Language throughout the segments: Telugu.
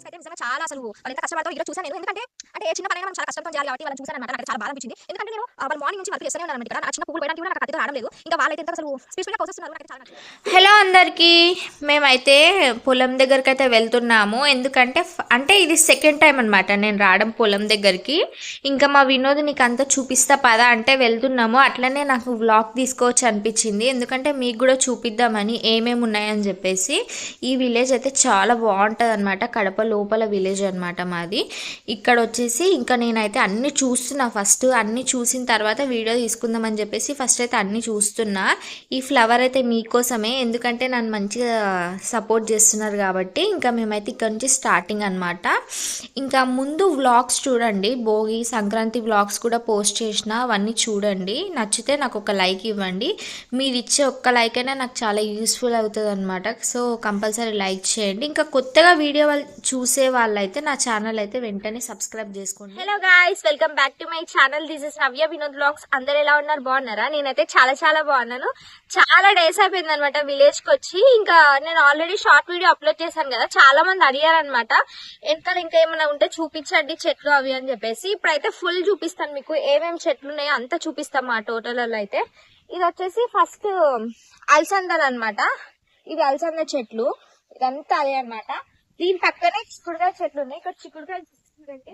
అయితే నిజంగా చాలా అసలు వాళ్ళు ఎంత కష్టపడతారో ఈరోజు చూసాను నేను. ఎందుకంటే అంటే చిన్న పనైనా మనం చాలా కష్టంతో చేయాలి కాబట్టి వాళ్ళని చూసానన్నమాట. నాకు చాలా బాధ అనిపించింది. ఎందుకంటే నేను వాళ్ళు మార్నింగ్ నుంచి వర్క్ చేస్తూనే ఉన్నాను ఇక్కడ. ఆ చిన్న పువ్వులు వేయడానికి కూడా నాకు కత్తితో రావడం లేదు. ఇంకా వాళ్ళైతే ఎంత అసలు స్పీడ్‌గా కోసేస్తున్నారు. నాకు చాలా నచ్చింది. హలో అందరికీ, మేమైతే పొలం దగ్గరికి అయితే వెళ్తున్నాము. ఎందుకంటే అంటే ఇది సెకండ్ టైం అనమాట నేను రావడం పొలం దగ్గరికి. ఇంకా మా వినోద్ నీకు అంతా చూపిస్తా పదా అంటే వెళ్తున్నాము. అట్లనే నాకు వ్లాగ్ తీసుకోవచ్చు అనిపించింది, ఎందుకంటే మీకు కూడా చూపిద్దామని ఏమేమి ఉన్నాయని చెప్పేసి. ఈ విలేజ్ అయితే చాలా బాగుంటుంది అనమాట. కడప లోపల విలేజ్ అనమాట మాది. ఇక్కడ వచ్చేసి ఇంకా నేనైతే అన్నీ చూస్తున్నా. ఫస్ట్ అన్నీ చూసిన తర్వాత వీడియో తీసుకుందామని చెప్పేసి ఫస్ట్ అయితే అన్నీ చూస్తున్నా. ఈ ఫ్లవర్ అయితే మీకోసమే, ఎందుకంటే నన్ను మంచిగా సపోర్ట్ చేస్తున్నారు కాబట్టి. ఇంకా మేమైతే ఇక్కడ నుంచి స్టార్టింగ్ అనమాట. ఇంకా ముందు వ్లాగ్స్ చూడండి, భోగి సంక్రాంతి వ్లాగ్స్ కూడా పోస్ట్ చేసిన, అవన్నీ చూడండి. నచ్చితే నాకు ఒక లైక్ ఇవ్వండి. మీరు ఇచ్చే ఒక్క లైక్ అయినా నాకు చాలా యూస్ఫుల్ అవుతుంది అనమాట. సో కంపల్సరీ లైక్ చేయండి. ఇంకా కొత్తగా వీడియో చూసే వాళ్ళైతే నా ఛానల్ అయితే వెంటనే సబ్స్క్రైబ్ చేసుకోండి. Hello guys, welcome back to my channel. This is Navya Vinod vlogs. అందరు ఎలా ఉన్నారు? బాగున్నారా? నేనైతే చాలా చాలా బాగున్నాను. చాలా డేస్ అయిపోయింది అనమాట విలేజ్ కి వచ్చి. ఇంకా నేను ఆల్రెడీ షార్ట్ వీడియో అప్లోడ్ చేశాను కదా, చాలా మంది అడిగారు అనమాట వెనకాల ఇంకా ఏమైనా ఉంటే చూపించండి చెట్లు అవి అని చెప్పేసి. ఇప్పుడైతే ఫుల్ చూపిస్తాను మీకు, ఏమేమి చెట్లు ఉన్నాయో అంతా చూపిస్తాం మా టోటల్ అయితే. ఇది వచ్చేసి ఫస్ట్ అలసందలు అనమాట. ఇది అలసంద చెట్లు, ఇదంతా అదే అనమాట. దీని పక్కనే చిక్కుడుకాయ చెట్లు ఉన్నాయి. ఇక్కడ చిక్కుడుకాయ చూడండి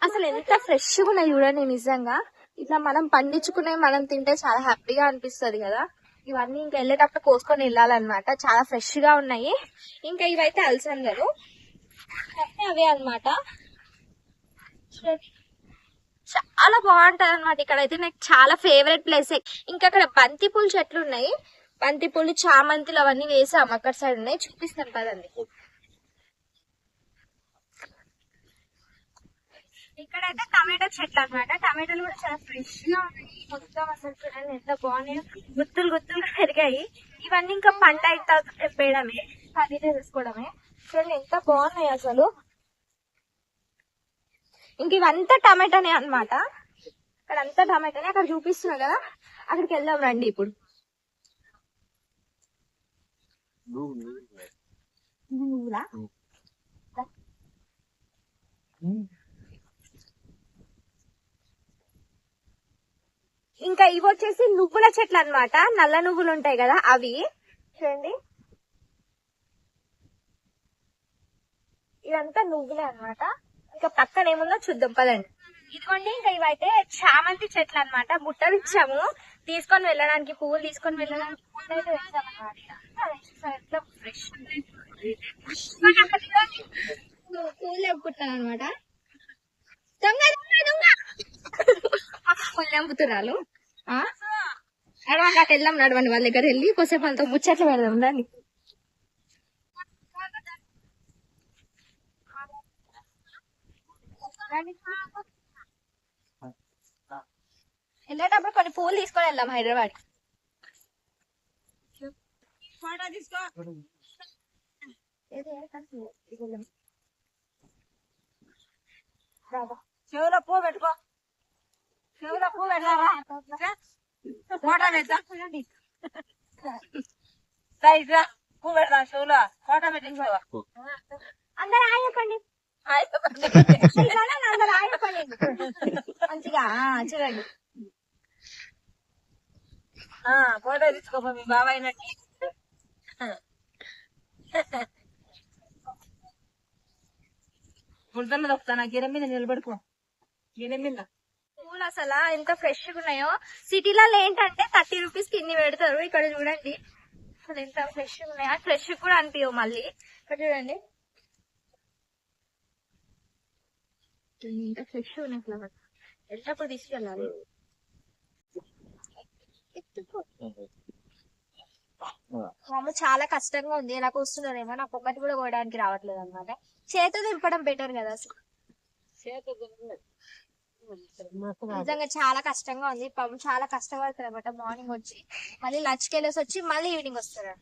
అసలు ఎంత ఫ్రెష్ గా ఉన్నాయి చూడండి. నిజంగా ఇట్లా మనం పండించుకునే మనం తింటే చాలా హ్యాపీగా అనిపిస్తుంది కదా. ఇవన్నీ ఇంకా వెళ్ళేటప్పుడు కోసుకొని వెళ్ళాలన్నమాట. చాలా ఫ్రెష్ గా ఉన్నాయి. ఇంకా ఇవైతే అలసందలు అవే అనమాట. చాలా బాగుంటది అనమాట. ఇక్కడైతే నాకు చాలా ఫేవరెట్ ప్లేస్. ఇంకా అక్కడ బంతి పూలు చెట్లు ఉన్నాయి. బంతి పూలు, చామంతులు అవన్నీ వేసాం. అక్కడ సైడ్ ఉన్నాయి, చూపిస్తాను కదండి. ఇక్కడైతే టమాటా చెట్లు అనమాట. టమాటాలు కూడా చాలా ఫ్రెష్ గా ఉన్నాయి. మొత్తం అసలు చూడండి ఎంత బాగున్నాయి, గుత్తులు గుత్తులుగా పెరిగాయి. ఇవన్నీ ఇంకా పంట అయితే తెప్పేయడమే, పని చేసుకోవడమే. చూడండి ఎంత బాగున్నాయి అసలు. ఇంక ఇవంతా టమాటానే అనమాట. ఇక్కడ అంతా టమాటానే. అక్కడ చూపిస్తున్నా కదా, అక్కడికి వెళ్దాం రండి ఇప్పుడు. ఇంకా ఇవి వచ్చేసి నువ్వుల చెట్లు అనమాట. నల్ల నువ్వులు ఉంటాయి కదా అవి. చూడండి ఇదంతా నువ్వులే అనమాట. ఇంకా పక్కన ఏముందో చూద్దాం పదండి. ఇదిగోండి, ఇంకా ఇవైతే చామంతి చెట్లు అనమాట. బుట్టలు ఇచ్చాము తీసుకొని వెళ్ళడానికి, పువ్వులు తీసుకొని వెళ్ళడానికి బుట్టలు తెచ్చామన్నమాట. ఫ్రెష్ పువ్వులు తెప్పుకుంటున్నాను అనమాట. దొంగ దొంగ దొంగ పువ్వులు తెంపుతున్నారు. అటు వెళ్దాం, నడవండి. వాళ్ళ దగ్గర వెళ్ళి కొద్దిసేపు వాళ్ళతో ముచ్చట్లు పెడదాం దాన్ని. వెళ్ళేటప్పుడు కొన్ని పూలు తీసుకొని వెళ్దాం హైదరాబాద్. చెవులో పువ్వు పెట్టుకో, చెవులో పువ్వు పెట్టారా? ఫోటో పెడతా, పువ్వు పెడతా చెవులో. ఫోటో పెట్టించావా? అందరూ ఆయకండి, అందరూ ఆయకండి మంచిగా. చూడండి ఫోటో తీసుకోపో మీ బాబాయ్ నట్టి. గుర్తన్న దొక్కుతాను గిర మీద నిలబడుకో. గిర మీద పూలు అసలు ఎంత ఫ్రెష్ గా ఉన్నాయో. సిటీలలో ఏంటంటే 30 రూపీస్ కిన్ని పెడతారు. ఇక్కడ చూడండి అసలు ఎంత ఫ్రెష్ గా ఉన్నాయో. ఫ్రెష్ కూడా అనిపించవు మళ్ళీ. ఇక్కడ చూడండి ఎంత ఫ్రెష్ ఉన్నాయి ఫ్లవర్స్. వెళ్ళినప్పుడు తీసుకెళ్ళాలి. మామూలు చాలా కష్టంగా ఉంది. ఎలా కూర్చున్నారేమో, నాకు ఒక్కటి కూడా కోయడానికి రావట్లేదు అనమాట. చేతితో దింపడం బెటర్ కదా. నిజంగా చాలా కష్టంగా ఉంది. పాపం చాలా కష్టపడతారు అనమాట. మార్నింగ్ వచ్చి మళ్ళీ లంచ్కి వెళ్ళేసి వచ్చి మళ్ళీ ఈవినింగ్ వస్తారు.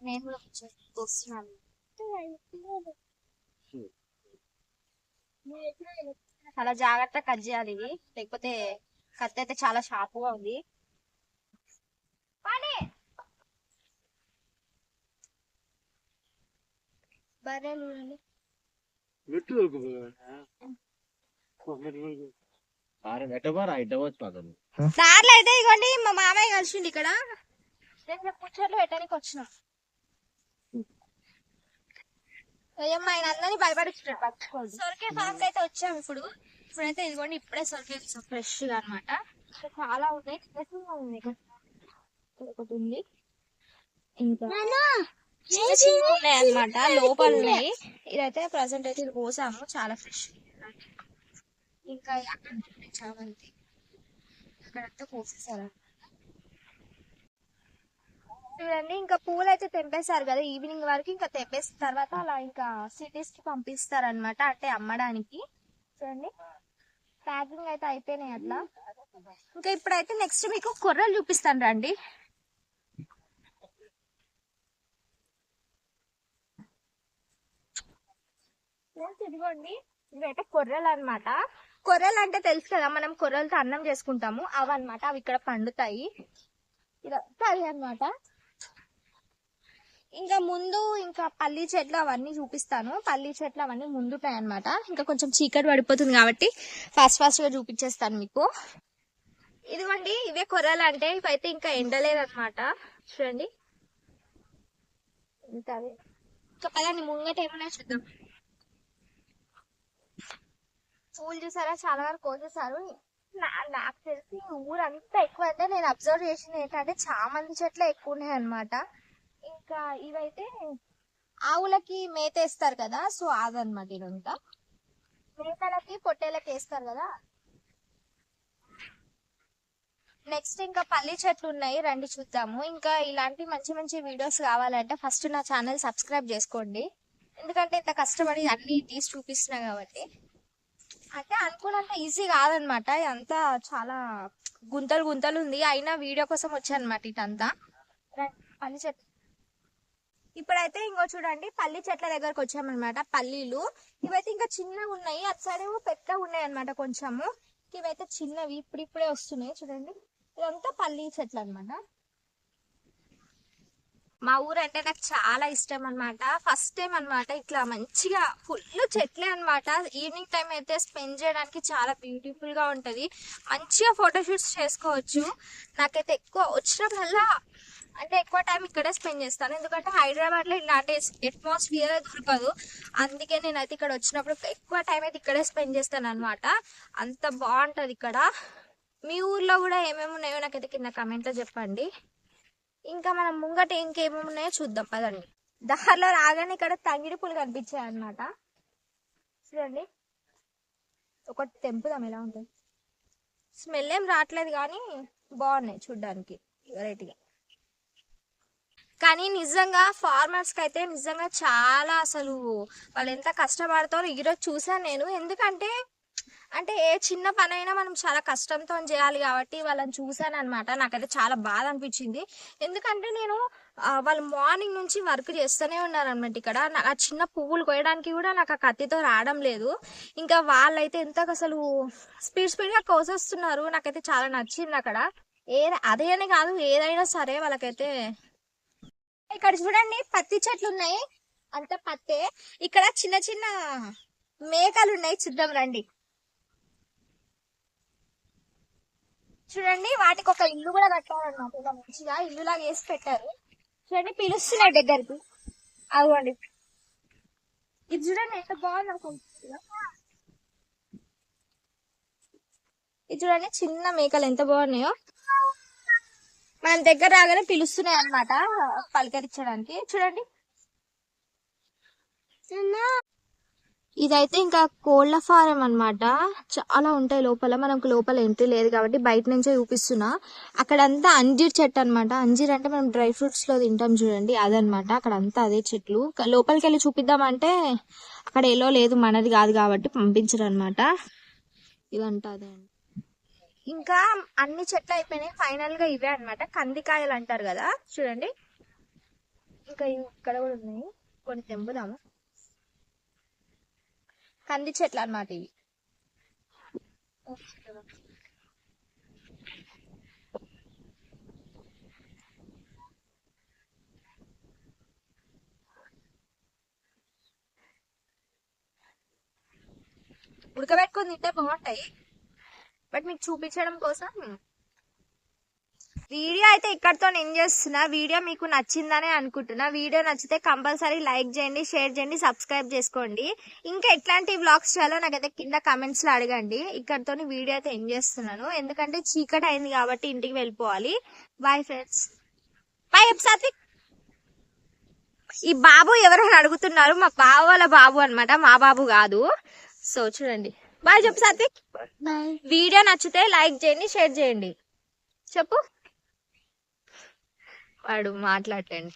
నేను కూడా వస్తున్నాను. చాలా జాగ్రత్తగా కట్ చేయాలి ఇవి, లేకపోతే కత్తి అయితే చాలా షార్ప్గా ఉంది. బర్రెలు చూడండి. దారిలో అయితే ఇగోండి మా మామయ్య కలిసిండి ఇక్కడ. నేను ముచ్చట్లు పెట్టడానికి వచ్చినాం. ఏమ్మా ఆయన అందరినీ భయపడుతున్నాడు పట్టుకోండి. సొరకాయ ఫామ్ అయితే వచ్చాము ఇప్పుడైతే ఇదిగోండి ఇప్పుడే సొరకాయ ఫ్రెష్ గా అనమాట. చాలా ఉన్నాయి, ఒకటి ఉంది ఇంకా ఉన్నాయి అనమాట, లోపల ఉన్నాయి. ఇదైతే ప్రజెంట్ అయితే ఇది కోసాము, చాలా ఫ్రెష్. ఇంకా అక్కడ చామంతి అక్కడంతా కోసేసారు చూడండి. ఇంకా పూలు అయితే తెంపేశారు కదా ఈవినింగ్ వరకు, ఇంకా తెంపేసిన తర్వాత అలా ఇంకా సిటీస్ కి పంపిస్తారు అనమాట, అంటే అమ్మడానికి. చూడండి ప్యాకింగ్ అయితే అయిపోయినాయి అట్లా. ఇంకా ఇప్పుడైతే నెక్స్ట్ మీకు కొర్రలు చూపిస్తాను రండి. ఇదిగోండి ఇవైతే కొర్రలు అనమాట. కొర్రలు అంటే తెలుసు కదా, మనం కొర్రలతో అన్నం చేసుకుంటాము అవన్నమాట. అవి ఇక్కడ పండుతాయి, ఇదంతా అది అనమాట. ఇంకా ముందు ఇంకా పల్లి చెట్లు అవన్నీ చూపిస్తాను. పల్లి చెట్లు అవన్నీ ముందుతాయి అనమాట. ఇంకా కొంచెం చీకటి పడిపోతుంది కాబట్టి ఫాస్ట్ గా చూపించేస్తాను మీకు. ఇదిగోండి ఇవే కొర్రలు అంటే, ఇవైతే ఇంకా ఎండలేదన్నమాట. చూడండి ఇంకా పదాన్ని ముంగట ఏమన్నా చూద్దాం. పూలు చూసారా, చాలా వరకు కోసేసారు. నాకు తెలిసి ఊరంతా ఎక్కువ అంటే నేను అబ్జర్వ్ చేసింది ఏంటంటే చామంతి చెట్లు ఎక్కువ ఉన్నాయి అనమాట. ఇంకా ఇవైతే ఆవులకి మేత వేస్తారు కదా, సో అదనమాట. ఇదంతా మేకలకి పొట్టేలకి వేస్తారు కదా. నెక్స్ట్ ఇంకా పల్లి చెట్లు ఉన్నాయి, రండి చూద్దాము. ఇంకా ఇలాంటి మంచి మంచి వీడియోస్ కావాలంటే ఫస్ట్ నా ఛానల్ సబ్స్క్రైబ్ చేసుకోండి, ఎందుకంటే ఇంత కష్టపడి అన్ని తీసి చూపిస్తున్నా కాబట్టి. అంటే అనుకున్నంత ఈజీ కాదనమాట, ఇదంతా చాలా గుంతలు గుంతలు ఉంది. అయినా వీడియో కోసం వచ్చానమాట ఇదంతా. పల్లి చెట్లు ఇప్పుడైతే ఇంకో చూడండి, పల్లి చెట్ల దగ్గరకు వచ్చామన్నమాట. పల్లీలు ఇవైతే ఇంకా చిన్నగా ఉన్నాయి, అటు సైడ్ పెద్దగా ఉన్నాయి అనమాట కొంచెము. ఇవైతే చిన్నవి ఇప్పుడిప్పుడే వస్తున్నాయి చూడండి. ఇదంతా పల్లి చెట్లు అనమాట. మా ఊరు అంటే నాకు చాలా ఇష్టం అనమాట. ఫస్ట్ టైం అనమాట ఇట్లా మంచిగా ఫుల్ చెట్లే అనమాట. ఈవినింగ్ టైం అయితే స్పెండ్ చేయడానికి చాలా బ్యూటిఫుల్ గా ఉంటది, మంచిగా ఫోటోషూట్స్ చేసుకోవచ్చు. నాకైతే ఎక్కువ వచ్చినప్పుడల్లా అంటే ఎక్కువ టైం ఇక్కడే స్పెండ్ చేస్తాను, ఎందుకంటే హైదరాబాద్ లో ఇలాంటి అట్మాస్ఫియర్ దొరకదు. అందుకే నేనైతే ఇక్కడ వచ్చినప్పుడు ఎక్కువ టైం అయితే ఇక్కడే స్పెండ్ చేస్తాను అనమాట. అంత బాగుంటది ఇక్కడ. మీ ఊర్లో కూడా ఏమేమి ఉన్నాయో నాకైతే కింద కమెంట్ లో చెప్పండి. ఇంకా మనం ముంగట ఇంకేమేమి ఉన్నాయో చూద్దాం పదండి. దారిలో రాగానే ఇక్కడ తంగిడి పూలు కనిపించాయి అనమాట. చూడండి ఒకటి తెంపుదాం, ఎలా ఉంటుంది. స్మెల్ ఏం రావట్లేదు కానీ బాగున్నాయి చూడ్డానికి వెరైటీగా. కానీ నిజంగా ఫార్మర్స్ కి అయితే నిజంగా చాలా అసలు వాళ్ళు ఎంత కష్టపడతారో ఈరోజు చూసాను నేను. ఎందుకంటే అంటే ఏ చిన్న పని అయినా మనం చాలా కష్టంతో చేయాలి కాబట్టి వాళ్ళని చూసాను అనమాట. నాకైతే చాలా బాధ అనిపించింది, ఎందుకంటే నేను వాళ్ళు మార్నింగ్ నుంచి వర్క్ చేస్తూనే ఉన్నారనమాట. ఇక్కడ ఆ చిన్న పువ్వులు కోయడానికి కూడా నాకు ఆ కత్తితో రావడం లేదు. ఇంకా వాళ్ళైతే ఎంత అసలు స్పీడ్ గా కోసేస్తున్నారు. నాకైతే చాలా నచ్చింది అక్కడ. అదే అని కాదు, ఏదైనా సరే వాళ్ళకైతే. ఇక్కడ చూడండి పత్తి చెట్లు ఉన్నాయి, అంత పత్తే. ఇక్కడ చిన్న చిన్న మేకలు ఉన్నాయి, చూద్దాం రండి. చూడండి వాటికి ఒక ఇల్లు కూడా కట్టారన్నమాట, ఇలా మంచిగా ఇల్లు లాగా వేసి పెట్టారు. చూడండి పిలుస్తున్నాయి దగ్గరికి, అవ్వండి. ఇది చూడండి ఎంత బాగుంది అనుకుంటున్నా. ఇది చూడండి చిన్న మేకలు ఎంత బాగున్నాయో. మనం దగ్గర రాగానే పిలుస్తున్నాయి అన్నమాట పలకరించడానికి. చూడండి ఇదైతే ఇంకా కోళ్ల ఫారం అన్నమాట. చాలా ఉంటాయి లోపల, మనకు లోపల ఎంట్రీ లేదు కాబట్టి బయట నుంచే చూపిస్తున్నా. అక్కడంతా అంజీర్ చెట్టు అనమాట. అంజీర్ అంటే మనం డ్రై ఫ్రూట్స్ లో తింటాం చూడండి, అదనమాట. అక్కడ అంతా అదే చెట్లు. లోపలికి వెళ్ళి చూపిద్దామంటే అక్కడ ఎల్లో లేదు, మనది కాదు కాబట్టి పంపించరు అనమాట. ఇదంతా అదే అండి. ఇంకా అన్ని చెట్లు అయిపోయినాయి, ఫైనల్ గా ఇవే అనమాట కందికాయలు అంటారు కదా. చూడండి ఇంకా ఇక్కడ కూడా ఉన్నాయి, కొన్ని తెంపుదాము. కంది చెట్లు అన్నమాట ఇవి. ఉడకబెట్టుకొని తింటే బాగుంటాయి, బట్ మీకు చూపించడం కోసం వీడియో అయితే ఇక్కడితో నేను చేస్తున్నా. వీడియో మీకు నచ్చిందని అనుకుంటున్నా. వీడియో నచ్చితే కంపల్సరీ లైక్ చేయండి, షేర్ చేయండి, సబ్స్క్రైబ్ చేసుకోండి. ఇంకా ఎట్లాంటి వ్లాగ్స్ చేయాలో నాకైతే కింద కమెంట్స్ లో అడగండి. ఇక్కడితో వీడియో అయితే ఎండ్ చేస్తున్నాను, ఎందుకంటే చీకటి అయింది కాబట్టి ఇంటికి వెళ్ళిపోవాలి. Bye friends, bye. సాత్విక్, ఈ బాబు ఎవరైనా అడుగుతున్నారు, మా బావ వాళ్ళ బాబు అన్నమాట, మా బాబు కాదు. సో చూడండి, బాయ్ చెప్పు సాత్విక్. వీడియో నచ్చితే లైక్ చేయండి, షేర్ చేయండి. చెప్పు, వాడు మాట్లాడండి.